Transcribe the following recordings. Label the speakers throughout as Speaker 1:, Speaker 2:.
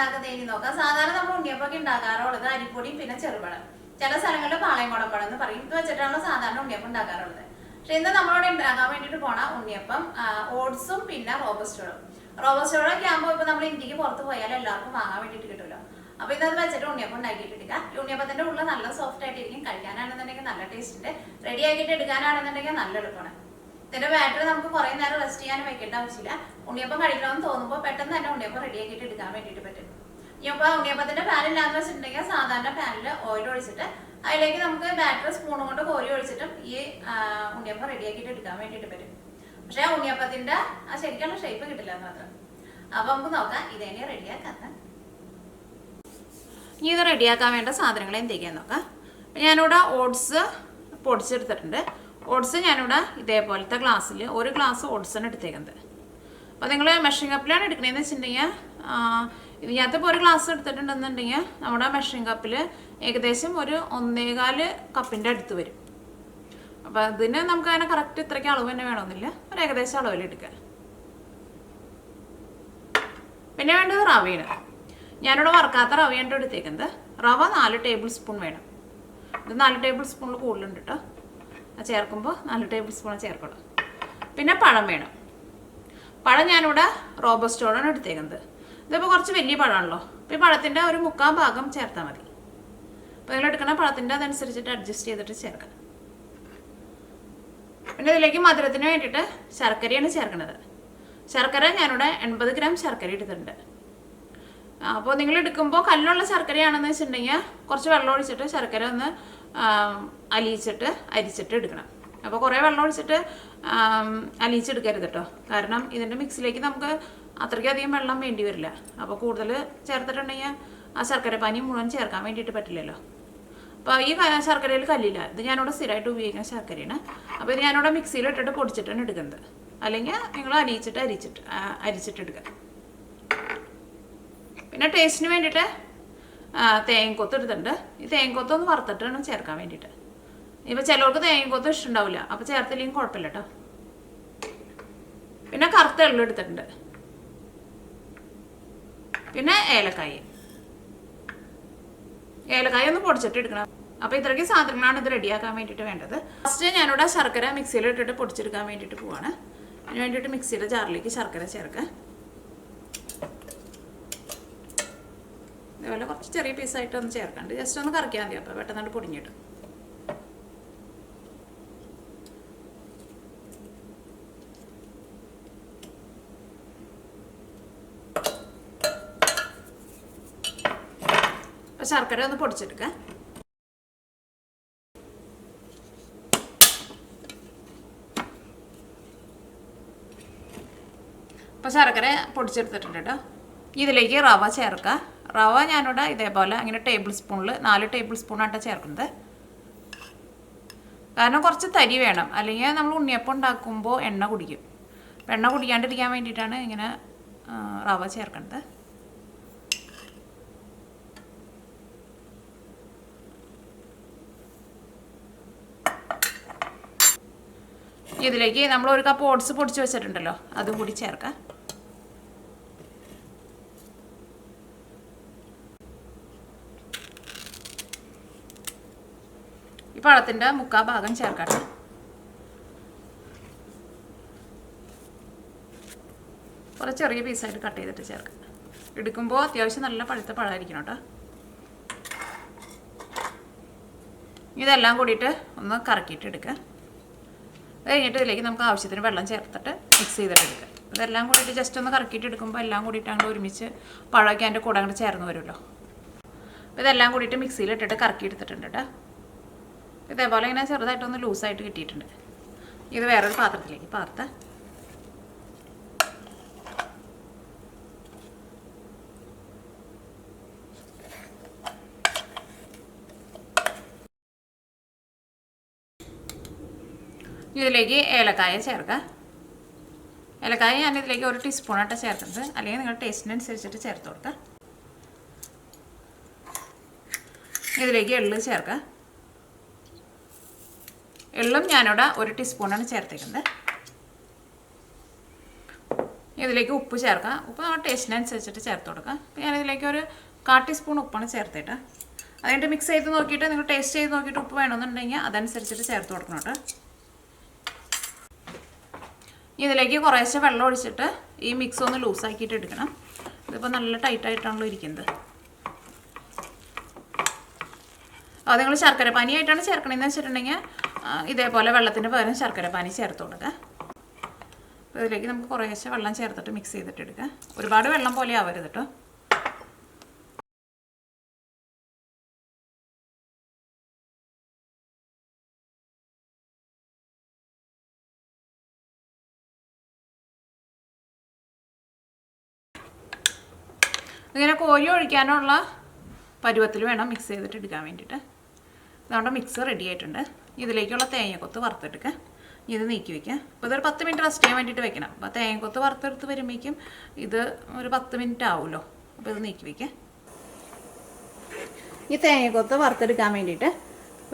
Speaker 1: ഉണ്ടാക്കുന്നത് ഇനി നോക്കാം. സാധാരണ നമ്മൾ ഉണ്ണിയപ്പൊക്കെ ഉണ്ടാക്കാറുള്ളത് അരിപ്പൊടിയും പിന്നെ ചെറുപഴം, ചില സ്ഥലങ്ങളിൽ പാളയംകുടപ്പഴം എന്ന് പറയും. ഇത് വെച്ചിട്ടാണ് സാധാരണ ഉണ്ണിയപ്പം ഉണ്ടാക്കാറുള്ളത്. പക്ഷെ ഇന്ന് നമ്മളോട് ഉണ്ടാക്കാൻ വേണ്ടിയിട്ട് പോണ ഉണ്ണിയപ്പം ഓട്സും പിന്നെ റോബസ്റ്റോളും. റോബസ്റ്റോളൊക്കെ ആകുമ്പോൾ ഇപ്പൊ നമ്മൾ ഇന്ത്യക്ക് പുറത്ത് പോയാൽ എല്ലാവർക്കും വാങ്ങാൻ വേണ്ടിയിട്ട് കിട്ടുമല്ലോ. അപ്പൊ ഇതത് വെച്ചിട്ട് ഉണ്ണിയപ്പം ഉണ്ടാക്കിയിട്ടെടുക്കുക. ഈ ഉണ്ണിയപ്പത്തിന്റെ ഉള്ളിൽ നല്ല സോഫ്റ്റ് ആയിട്ടിരിക്കും. കഴിക്കാനാണെന്നുണ്ടെങ്കിൽ നല്ല ടേസ്റ്റ് ഉണ്ട്. റെഡി ആക്കിയിട്ട് എടുക്കാനാണെന്നുണ്ടെങ്കിൽ നല്ല എളുപ്പമാണ്. ഇതിന്റെ ബാറ്ററി നമുക്ക് കുറെ നേരം റെസ്റ്റ് ചെയ്യാൻ വെക്കേണ്ട ആവശ്യമില്ല. ഉണ്ണിയപ്പം കഴിക്കണമെന്ന് തോന്നുമ്പോൾ പെട്ടെന്ന് തന്നെ ഉണ്ണിയപ്പം റെഡി ആക്കിയിട്ട് എടുക്കാൻ വേണ്ടിയിട്ട് പറ്റും. ഇനിയിപ്പോൾ ഉണ്ണിയപ്പത്തിന്റെ പാൻ ഇല്ലാന്ന് വെച്ചിട്ടുണ്ടെങ്കിൽ സാധാരണ പാനിൽ ഓയിൽ ഒഴിച്ചിട്ട് അതിലേക്ക് നമുക്ക് ബാറ്ററി സ്പൂൺ കൊണ്ട് കോരി ഒഴിച്ചിട്ടും ഈ ഉണ്ണിയപ്പം റെഡി ആക്കിയിട്ട് എടുക്കാൻ വേണ്ടിയിട്ട് പറ്റും. പക്ഷെ ആ ഉണ്ണിയപ്പത്തിന്റെ ആ ശരിക്കുള്ള ഷേപ്പ് കിട്ടില്ല എന്ന് മാത്രം. അപ്പൊ നമുക്ക് നോക്കാം ഇതേനെ റെഡിയാക്കാൻ. ഇനി ഇത് റെഡിയാക്കാൻ വേണ്ട സാധനങ്ങൾ എന്തൊക്കെയാന്ന് നോക്കാം. ഞാനിവിടെ ഓട്സ് പൊടിച്ചെടുത്തിട്ടുണ്ട്. ഓട്സ് ഞാനിവിടെ ഇതേപോലത്തെ ഗ്ലാസ്സിൽ ഒരു ഗ്ലാസ് ഓട്സാണ് എടുത്തേക്കുന്നത്. അപ്പോൾ നിങ്ങൾ മെഷറിംഗ് കപ്പിലാണ് എടുക്കണതെന്ന് വെച്ചിട്ടുണ്ടെങ്കിൽ ഇതിനകത്തിപ്പോൾ ഒരു ഗ്ലാസ് എടുത്തിട്ടുണ്ടെന്നുണ്ടെങ്കിൽ നമ്മുടെ മെഷറിംഗ് കപ്പിൽ ഏകദേശം ഒരു 1.25 കപ്പിൻ്റെ അടുത്ത് വരും. അപ്പോൾ അതിന് നമുക്ക് അങ്ങനെ കറക്റ്റ് ഇത്രയ്ക്ക് അളവ് തന്നെ വേണമെന്നില്ല, ഒരു ഏകദേശം അളവിൽ എടുക്കുക. പിന്നെ വേണ്ടത് റവയാണ്. ഞാനിവിടെ വറുക്കാത്ത റവയാണ് എടുത്തേക്കുന്നത്. റവ 4 ടേബിൾ സ്പൂൺ വേണം. ഇത് 4 ടേബിൾ സ്പൂണിൽ കൂടുതലുണ്ട് കേട്ടോ. ചേർക്കുമ്പോൾ 4 ടേബിൾ സ്പൂൺ ചേർക്കണം. പിന്നെ പഴം വേണം. പഴം ഞാനിവിടെ റോബസ്റ്റോളാണ് എടുത്തേക്കുന്നത്. ഇതിപ്പോൾ കുറച്ച് വലിയ പഴമാണല്ലോ. അപ്പോൾ ഈ പഴത്തിൻ്റെ ഒരു 3/4 ഭാഗം ചേർത്താൽ മതി. അപ്പോൾ നിങ്ങൾ എടുക്കുന്ന പഴത്തിൻ്റെ അതനുസരിച്ചിട്ട് അഡ്ജസ്റ്റ് ചെയ്തിട്ട് ചേർക്കാം. പിന്നെ ഇതിലേക്ക് മധുരത്തിന് വേണ്ടിയിട്ട് ശർക്കരയാണ് ചേർക്കുന്നത്. ശർക്കര ഞാനിവിടെ 80 ഗ്രാം ശർക്കര എടുത്തിട്ടുണ്ട്. അപ്പോൾ നിങ്ങൾ എടുക്കുമ്പോൾ കല്ലുള്ള ശർക്കരയാണെന്ന് വെച്ചിട്ടുണ്ടെങ്കിൽ കുറച്ച് വെള്ളം ഒഴിച്ചിട്ട് ശർക്കര ഒന്ന് അലിയിച്ചിട്ട് അരിച്ചിട്ട് എടുക്കണം. അപ്പോൾ കുറേ വെള്ളം ഒഴിച്ചിട്ട് അലിയിച്ചെടുക്കരുത് കേട്ടോ. കാരണം ഇതിൻ്റെ മിക്സിലേക്ക് നമുക്ക് അത്രയ്ക്കധികം വെള്ളം വേണ്ടി വരില്ല. അപ്പോൾ കൂടുതൽ ചേർത്തിട്ടുണ്ടെങ്കിൽ ആ ശർക്കര പാനി മുഴുവൻ ചേർക്കാൻ വേണ്ടിയിട്ട് പറ്റില്ലല്ലോ. അപ്പോൾ ഈ ശർക്കരയിൽ കല്ലില്ല. ഇത് ഞാനിവിടെ സ്ഥിരമായിട്ട് ഉപയോഗിക്കുന്ന ശർക്കരയാണ്. അപ്പോൾ ഇത് ഞാനിവിടെ മിക്സിയിൽ ഇട്ടിട്ട് പൊടിച്ചിട്ടാണ് എടുക്കുന്നത്. അല്ലെങ്കിൽ നിങ്ങൾ അരിച്ചിട്ട് എടുക്കുക. പിന്നെ ടേസ്റ്റിന് വേണ്ടിയിട്ട് തേങ്ങക്കൊത്ത് എടുത്തിട്ടുണ്ട്. ഈ തേങ്ങക്കൊത്ത് ഒന്ന് വറുത്തിട്ടാണ് ചേർക്കാൻ വേണ്ടിയിട്ട്. ഇപ്പോൾ ചിലർക്ക് തേങ്ങക്കൊത്ത് ഇഷ്ടമുണ്ടാവില്ല, അപ്പോൾ ചേർത്തില്ലെങ്കിൽ കുഴപ്പമില്ല കേട്ടോ. പിന്നെ കറുത്ത എള്ള് എടുത്തിട്ടുണ്ട്. പിന്നെ ഏലക്കായ ഒന്ന് പൊടിച്ചിട്ട് എടുക്കണം. അപ്പോൾ ഇത്രയ്ക്ക് സാധനങ്ങളാണ് ഇത് റെഡിയാക്കാൻ വേണ്ടിയിട്ട് വേണ്ടത്. ഫസ്റ്റ് ഞാനിവിടെ ശർക്കര മിക്സിയിൽ ഇട്ടിട്ട് പൊടിച്ചെടുക്കാൻ വേണ്ടിയിട്ട് പോവാണ്. അതിന് വേണ്ടിയിട്ട് മിക്സിയുടെ ജാറിലേക്ക് ശർക്കര ചേർക്കാം. ഇതുപോലെ കുറച്ച് ചെറിയ പീസായിട്ട് ഒന്ന് ചേർക്കാണ്ട് ജസ്റ്റ് ഒന്ന് കറക്കിയാൽ മതി. അപ്പോൾ പെട്ടെന്ന് പൊടിഞ്ഞിട്ട് അപ്പോൾ ശർക്കര ഒന്ന് പൊടിച്ചെടുക്കാം. അപ്പോൾ ശർക്കര പൊടിച്ചെടുത്തിട്ടുണ്ട് കേട്ടോ. ഇതിലേക്ക് റവ ചേർക്കുക. റവ ഞാനിവിടെ ഇതേപോലെ അങ്ങനെ ടേബിൾ സ്പൂണിൽ 4 ടേബിൾ സ്പൂണായിട്ടാണ് ചേർക്കുന്നത്. കാരണം കുറച്ച് തരി വേണം, അല്ലെങ്കിൽ നമ്മൾ ഉണ്ണിയപ്പം ഉണ്ടാക്കുമ്പോൾ എണ്ണ കുടിക്കും. അപ്പം എണ്ണ കുടിക്കാണ്ടിരിക്കാൻ വേണ്ടിയിട്ടാണ് ഇങ്ങനെ റവ ചേർക്കുന്നത്. ഇതിലേക്ക് നമ്മൾ 1 കപ്പ് ഓട്സ് പൊടിച്ച് വെച്ചിട്ടുണ്ടല്ലോ, അതും കൂടി ചേർക്കാം. ഈ പഴത്തിൻ്റെ 3/4 ഭാഗം ചേർക്കട്ടെ. കുറച്ച് ചെറിയ പീസായിട്ട് കട്ട് ചെയ്തിട്ട് ചേർക്കാം. എടുക്കുമ്പോൾ അത്യാവശ്യം നല്ല പഴുത്ത പഴമായിരിക്കണം കേട്ടോ. ഇതെല്ലാം കൂടിയിട്ട് ഒന്ന് കറക്കിയിട്ട് എടുക്കുക. അത് കഴിഞ്ഞിട്ട് ഇതിലേക്ക് നമുക്ക് ആവശ്യത്തിന് വെള്ളം ചേർത്തിട്ട് മിക്സ് ചെയ്തിട്ട് എടുക്കുക. ഇതെല്ലാം കൂടിയിട്ട് ജസ്റ്റ് ഒന്ന് കറക്കിയിട്ട് എടുക്കുമ്പോൾ എല്ലാം കൂടിയിട്ട് അങ്ങോട്ട് ഒരുമിച്ച് പഴമൊക്കെ അതിൻ്റെ കൂടെ അങ്ങോട്ട് ചേർന്ന് വരുമല്ലോ. അപ്പോൾ ഇതെല്ലാം കൂടിയിട്ട് മിക്സിയിലിട്ടിട്ട് കറക്കി എടുത്തിട്ടുണ്ട് കേട്ടോ. ഇതേപോലെ ഇങ്ങനെ ചെറുതായിട്ടൊന്ന് ലൂസായിട്ട് കിട്ടിയിട്ടുണ്ട്. ഇത് വേറൊരു പാത്രത്തിലേക്ക് പാർത്ത് ഇതിലേക്ക് ഏലക്കായ ചേർക്കുക. ഏലക്കായ ഞാനിതിലേക്ക് 1 ടീസ്പൂണായിട്ട് ചേർക്കുന്നത്, അല്ലെങ്കിൽ നിങ്ങളുടെ ടേസ്റ്റിനനുസരിച്ചിട്ട് ചേർത്ത് കൊടുക്കുക. ഇതിലേക്ക് എള്ള് ചേർക്കുക. എള്ളും ഞാനിവിടെ 1 ടീസ്പൂണാണ് ചേർത്തേക്കുന്നത്. ഇതിലേക്ക് ഉപ്പ് ചേർക്കാം. ഉപ്പ് നമ്മുടെ ടേസ്റ്റിനനുസരിച്ചിട്ട് ചേർത്ത് കൊടുക്കാം. അപ്പോൾ ഞാനിതിലേക്ക് ഒരു 1/4 ടീസ്പൂൺ ഉപ്പാണ് ചേർത്തിട്ട്. അത് കഴിഞ്ഞിട്ട് മിക്സ് ചെയ്ത് നോക്കിയിട്ട് നിങ്ങൾ ടേസ്റ്റ് ചെയ്ത് നോക്കിയിട്ട് ഉപ്പ് വേണമെന്നുണ്ടെങ്കിൽ അതനുസരിച്ചിട്ട് ചേർത്ത് കൊടുക്കണം കേട്ടോ. ഇതിലേക്ക് കുറേശ്ശെ വെള്ളം ഒഴിച്ചിട്ട് ഈ മിക്സ് ഒന്ന് ലൂസാക്കിയിട്ട് എടുക്കണം. ഇതിപ്പോൾ നല്ല ടൈറ്റായിട്ടാണല്ലോ ഇരിക്കുന്നത്. അത് നിങ്ങൾ ശർക്കര പാനിയായിട്ടാണ് ചേർക്കണമെന്ന് വെച്ചിട്ടുണ്ടെങ്കിൽ ഇതേപോലെ വെള്ളത്തിന് പകരം ശർക്കര പാനി ചേർത്ത് കൊടുക്കുക. അപ്പോൾ ഇതിലേക്ക് നമുക്ക് കുറേശ്ശെ വെള്ളം ചേർത്തിട്ട് മിക്സ് ചെയ്തിട്ട് എടുക്കുക. ഒരുപാട് വെള്ളം പോലെ ആവരുത് കേട്ടോ. ഇങ്ങനെ കോരി ഒഴിക്കാനുള്ള പരുവത്തിൽ വേണം മിക്സ് ചെയ്തിട്ട് എടുക്കാൻ വേണ്ടിയിട്ട്. നമ്മുടെ മിക്സ് റെഡി ആയിട്ടുണ്ട്. ഇതിലേക്കുള്ള തേങ്ങക്കൊത്ത് വറുത്തെടുക്കുക. ഇത് നീക്കി വയ്ക്കുക. അപ്പോൾ ഇതൊരു 10 മിനിറ്റ് റെസ്റ്റ് ചെയ്യാൻ വേണ്ടിയിട്ട് വെക്കണം. അപ്പോൾ തേങ്ങക്കൊത്ത് വറുത്തെടുത്ത് വരുമ്പോഴേക്കും ഇത് ഒരു 10 മിനിറ്റ് ആവുമല്ലോ. അപ്പോൾ ഇത് നീക്കി വയ്ക്കുക. ഈ തേങ്ങക്കൊത്ത് വറുത്തെടുക്കാൻ വേണ്ടിയിട്ട്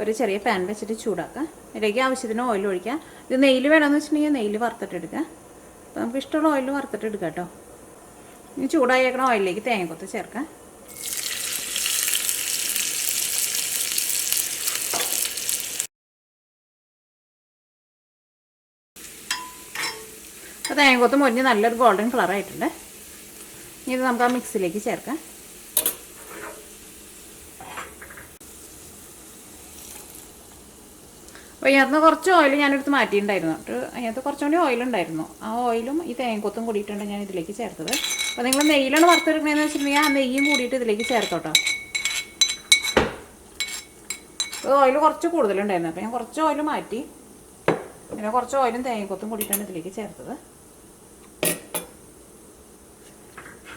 Speaker 1: ഒരു ചെറിയ പാൻ വെച്ചിട്ട് ചൂടാക്കുക. ഇതിലേക്ക് ആവശ്യത്തിന് ഓയിൽ ഒഴിക്കുക. ഇത് നെയ്യിൽ വേണമെന്ന് വെച്ചിട്ടുണ്ടെങ്കിൽ നെയ്യിൽ വറുത്തിട്ടെടുക്കുക. അപ്പോൾ നമുക്ക് ഇഷ്ടമുള്ള ഓയിൽ വറുത്തിട്ടെടുക്കാം കേട്ടോ. ഇനി ചൂടായേക്കണ ഓയിലിലേക്ക് തേങ്ങക്കൊത്ത് ചേർക്കാം. അപ്പോൾ തേങ്ങക്കൊത്ത് മുരിഞ്ഞ് നല്ലൊരു ഗോൾഡൻ കളറായിട്ടുണ്ട്. ഇനി ഇത് നമുക്ക് ആ മിക്സിലേക്ക് ചേർക്കാം. അപ്പോൾ ഇതിനകത്ത് കുറച്ച് ഓയിൽ ഞാനെടുത്ത് മാറ്റിയിട്ടുണ്ടായിരുന്നു. അതിനകത്ത് കുറച്ചുകൂടി ഓയിലുണ്ടായിരുന്നു. ആ ഓയിലും ഈ തേങ്ങക്കൊത്തും കൂടിയിട്ടുണ്ട് ഞാൻ ഇതിലേക്ക് ചേർത്തത്. അപ്പോൾ നിങ്ങൾ നെയ്യിലാണ് വറുത്തെടുക്കണതെന്ന് വെച്ചിട്ടുണ്ടെങ്കിൽ ആ നെയ്യും കൂടിയിട്ട് ഇതിലേക്ക് ചേർത്തോട്ടോ. അപ്പോൾ ഓയിൽ കുറച്ച് കൂടുതലുണ്ടായിരുന്നു. അപ്പോൾ ഞാൻ കുറച്ച് ഓയിൽ മാറ്റി പിന്നെ കുറച്ച് ഓയിലും തേങ്ങക്കൊത്തും കൂടിയിട്ടാണ് ഇതിലേക്ക് ചേർത്തത്.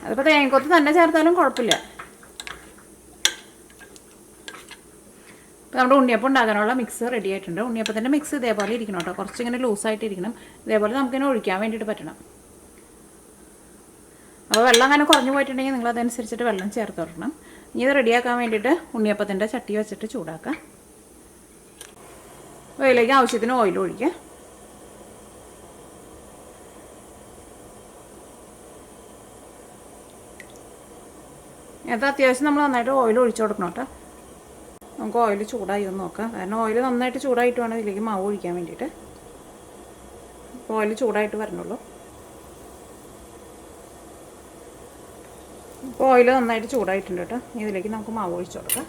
Speaker 1: അതിപ്പോൾ തേങ്ങക്കൊത്ത് തന്നെ ചേർത്താലും കുഴപ്പമില്ല. അപ്പോൾ നമ്മുടെ ഉണ്ണിയപ്പം ഉണ്ടാക്കാനുള്ള മിക്സ് റെഡി ആയിട്ടുണ്ട്. ഉണ്ണിയപ്പത്തിൻ്റെ മിക്സ് ഇതേപോലെ ഇരിക്കണം കേട്ടോ. കുറച്ചിങ്ങനെ ലൂസായിട്ടിരിക്കണം. ഇതേപോലെ നമുക്കിങ്ങനെ ഒഴിക്കാൻ വേണ്ടിയിട്ട് പറ്റണം. അപ്പോൾ വെള്ളം അങ്ങനെ കുറഞ്ഞു പോയിട്ടുണ്ടെങ്കിൽ നിങ്ങൾ അതനുസരിച്ചിട്ട് വെള്ളം ചേർത്ത് കൊടുക്കണം. ഇനി ഇത് റെഡിയാക്കാൻ വേണ്ടിയിട്ട് ഉണ്ണിയപ്പത്തിൻ്റെ ചട്ടി വെച്ചിട്ട് ചൂടാക്കാം. അപ്പോൾ ഇതിലേക്ക് ആവശ്യത്തിന് ഓയിൽ ഒഴിക്കുക. ഇത് അത്യാവശ്യം നമ്മൾ നന്നായിട്ട് ഓയിൽ ഒഴിച്ചു കൊടുക്കണം കേട്ടോ. നമുക്ക് ഓയിൽ ചൂടായി ഒന്ന് നോക്കാം. കാരണം ഓയിൽ നന്നായിട്ട് ചൂടായിട്ട് വേണം ഇതിലേക്ക് മാവ് ഒഴിക്കാൻ വേണ്ടിയിട്ട്. അപ്പോൾ ഓയിൽ ചൂടായിട്ട് വരണുള്ളൂ. ഇപ്പോൾ ഓയിൽ നന്നായിട്ട് ചൂടായിട്ടുണ്ട് കേട്ടോ. ഇതിലേക്ക് നമുക്ക് മാവ് ഒഴിച്ചു കൊടുക്കാം.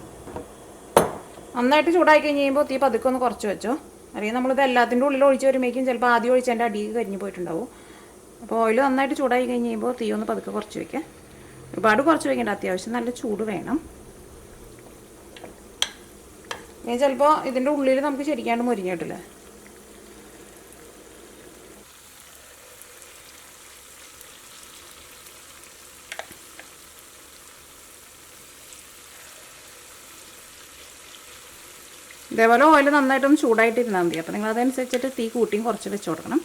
Speaker 1: നന്നായിട്ട് ചൂടായി കഴിഞ്ഞ് കഴിയുമ്പോൾ തീ പതുക്കെ ഒന്ന് കുറച്ച് വെച്ചോ. അല്ലെങ്കിൽ നമ്മളിത് എല്ലാത്തിൻ്റെ ഉള്ളിൽ ഒഴിച്ച് വരുമ്പോഴേക്കും ചിലപ്പോൾ ആദ്യം ഒഴിച്ചതിൻ്റെ അടിയിൽ കരിഞ്ഞ് പോയിട്ടുണ്ടാവും. അപ്പോൾ ഓയിൽ നന്നായിട്ട് ചൂടായി കഴിഞ്ഞ് കഴിയുമ്പോൾ തീ ഒന്ന് പതുക്കെ കുറച്ച് വയ്ക്കാം. ഒരുപാട് കുറച്ച് വയ്ക്കേണ്ട, അത്യാവശ്യം നല്ല ചൂട് വേണം. ഇനി ചിലപ്പോൾ ഇതിൻ്റെ ഉള്ളിൽ നമുക്ക് ശരിക്കാണ്ട് മുരിഞ്ഞിട്ടില്ല. ഇതേപോലെ ഓയിൽ നന്നായിട്ടൊന്ന് ചൂടായിട്ടിരുന്നാൽ മതി. അപ്പോൾ നിങ്ങൾ അതനുസരിച്ചിട്ട് തീ കൂട്ടിയും കുറച്ച് വെച്ച് കൊടുക്കണം.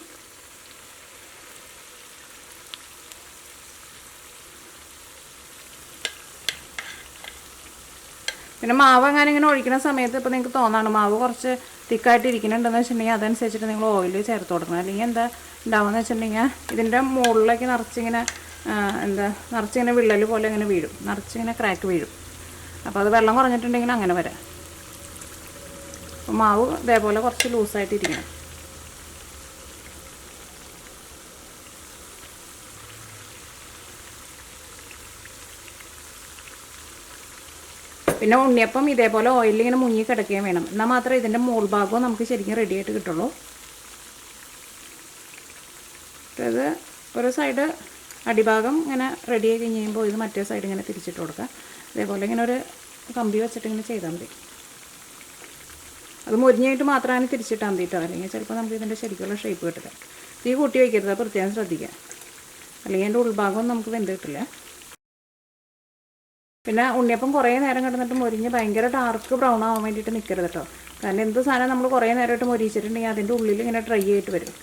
Speaker 1: പിന്നെ മാവ് അങ്ങനെ ഇങ്ങനെ ഒഴിക്കുന്ന സമയത്ത് ഇപ്പോൾ നിങ്ങൾക്ക് തോന്നാണ് മാവ് കുറച്ച് തിക്കായിട്ട് ഇരിക്കുന്നുണ്ടെന്ന് വെച്ചിട്ടുണ്ടെങ്കിൽ അതനുസരിച്ചിട്ട് നിങ്ങൾ ഓയിൽ ചേർത്ത് കൊടുക്കണം. അല്ലെങ്കിൽ എന്താ ഉണ്ടാവുമെന്ന് വെച്ചിട്ടുണ്ടെങ്കിൽ ഇതിൻ്റെ മുകളിലേക്ക് നിറച്ചിങ്ങനെ നിറച്ചിങ്ങനെ വിള്ളൽ പോലെ ഇങ്ങനെ വീഴും, നിറച്ചിങ്ങനെ ക്രാക്ക് വീഴും. അപ്പോൾ അത് വെള്ളം കുറഞ്ഞിട്ടുണ്ടെങ്കിൽ അങ്ങനെ വരാം. അപ്പോൾ മാവ് ഇതേപോലെ കുറച്ച് ലൂസായിട്ടിരിക്കണം. പിന്നെ ഉണ്ണിയപ്പം ഇതേപോലെ ഓയിലിൽ ഇങ്ങനെ മുങ്ങി കിടക്കുകയും വേണം. എന്നാൽ മാത്രമേ ഇതിൻ്റെ മുകൾ ഭാഗവും നമുക്ക് ശരിക്കും റെഡി ആയിട്ട് കിട്ടുള്ളൂ. ഇത് ഒരു സൈഡ് അടിഭാഗം ഇങ്ങനെ റെഡി ആയി കഴിഞ്ഞ് കഴിയുമ്പോൾ ഇത് മറ്റേ സൈഡ് ഇങ്ങനെ തിരിച്ചിട്ട് കൊടുക്കുക. ഇതേപോലെ ഇങ്ങനെ ഒരു കമ്പി വെച്ചിട്ട് ഇങ്ങനെ ചെയ്താൽ മതി. അത് മുരിഞ്ഞായിട്ട് മാത്രമാണ് തിരിച്ചിട്ടാൽ മതി കേട്ടോ. അല്ലെങ്കിൽ ചിലപ്പോൾ നമുക്ക് ഇതിൻ്റെ ശരിക്കുള്ള ഷേപ്പ് കിട്ടില്ല. തീ കൂട്ടി വയ്ക്കരുത്, പ്രത്യേകം ശ്രദ്ധിക്കുക. അല്ലെങ്കിൽ അതിൻ്റെ ഉൾഭാഗം നമുക്ക് വെന്ത് കിട്ടില്ല. പിന്നെ ഉണ്ണിയപ്പം കുറേ നേരം കിടന്നിട്ട് മുരിഞ്ഞ് ഭയങ്കര ഡാർക്ക് ബ്രൗൺ ആവാൻ വേണ്ടിയിട്ട് നിൽക്കരുത് കേട്ടോ. കാരണം എന്ത് സാധനം നമ്മൾ കുറേ നേരമായിട്ട് മുരിച്ചിട്ടുണ്ടെങ്കിൽ അതിൻ്റെ ഉള്ളിൽ ഇങ്ങനെ ഡ്രൈ ആയിട്ട് വരും.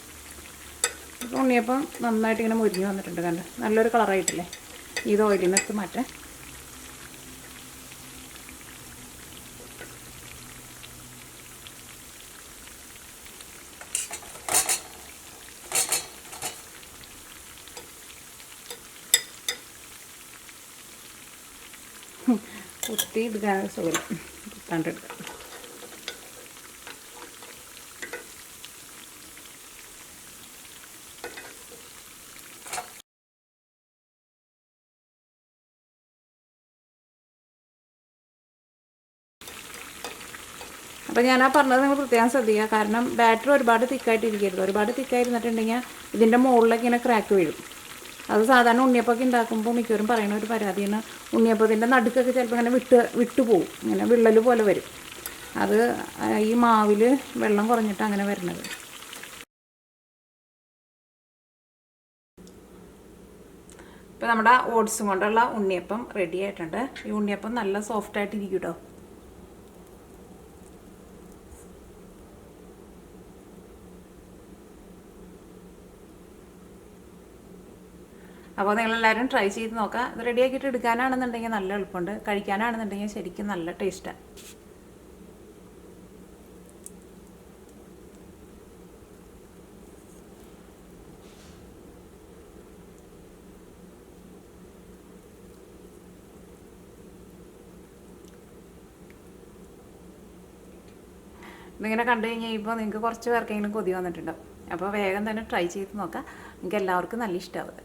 Speaker 1: അപ്പോൾ ഉണ്ണിയപ്പം നന്നായിട്ട് ഇങ്ങനെ മുരിഞ്ഞ് വന്നിട്ടുണ്ട്. കണ്ട് നല്ലൊരു കളറായിട്ടില്ലേ. ഇത് ഓയിലിൽ നിന്നെടുത്ത് മാറ്റാം.
Speaker 2: കുത്തി എടുക്കാൻ സുഖം, കുത്താണ്ടെടുക്കാം. അപ്പോൾ ഞാൻ പറഞ്ഞത് നിങ്ങൾ പ്രത്യേകം ശ്രദ്ധിക്കുക. കാരണം ബാറ്ററി ഒരുപാട് തിക്കായിട്ടിരിക്കരുത്. ഒരുപാട് തിക്കായിരുന്നിട്ടുണ്ടെങ്കിൽ ഇതിൻ്റെ മുകളിലൊക്കെ ഇങ്ങനെ ക്രാക്ക് വീഴും. അത് സാധാരണ ഉണ്ണിയപ്പമൊക്കെ ഉണ്ടാക്കുമ്പോൾ മിക്കവരും പറയുന്ന ഒരു പരാതിയാണ്, ഉണ്ണിയപ്പത്തിൻ്റെ നടുക്കൊക്കെ ചിലപ്പോൾ ഇങ്ങനെ വിട്ടു പോകും, ഇങ്ങനെ വിള്ളൽ പോലെ വരും. അത് ഈ മാവിൽ വെള്ളം കുറഞ്ഞിട്ട് അങ്ങനെ വരുന്നത്. ഇപ്പോൾ നമ്മുടെ ഓട്സും കൊണ്ടുള്ള ഉണ്ണിയപ്പം റെഡി ആയിട്ടുണ്ട്. ഈ ഉണ്ണിയപ്പം നല്ല സോഫ്റ്റായിട്ടിരിക്കും കേട്ടോ. അപ്പോൾ നിങ്ങളെല്ലാവരും ട്രൈ ചെയ്ത് നോക്കുക. ഇത് റെഡിയാക്കിയിട്ട് എടുക്കാനാണെന്നുണ്ടെങ്കിൽ നല്ല എളുപ്പമുണ്ട്, കഴിക്കാനാണെന്നുണ്ടെങ്കിൽ ശരിക്കും നല്ല ടേസ്റ്റാണ്. ഇതിങ്ങനെ കണ്ടു കഴിഞ്ഞാൽ ഇപ്പോൾ നിങ്ങൾക്ക് കുറച്ച് പേർക്കെങ്കിലും കൊതി വന്നിട്ടുണ്ടാവും. അപ്പോൾ വേഗം തന്നെ ട്രൈ ചെയ്ത് നോക്കാം. നിങ്ങൾക്ക് എല്ലാവർക്കും നല്ല ഇഷ്ടമാവും.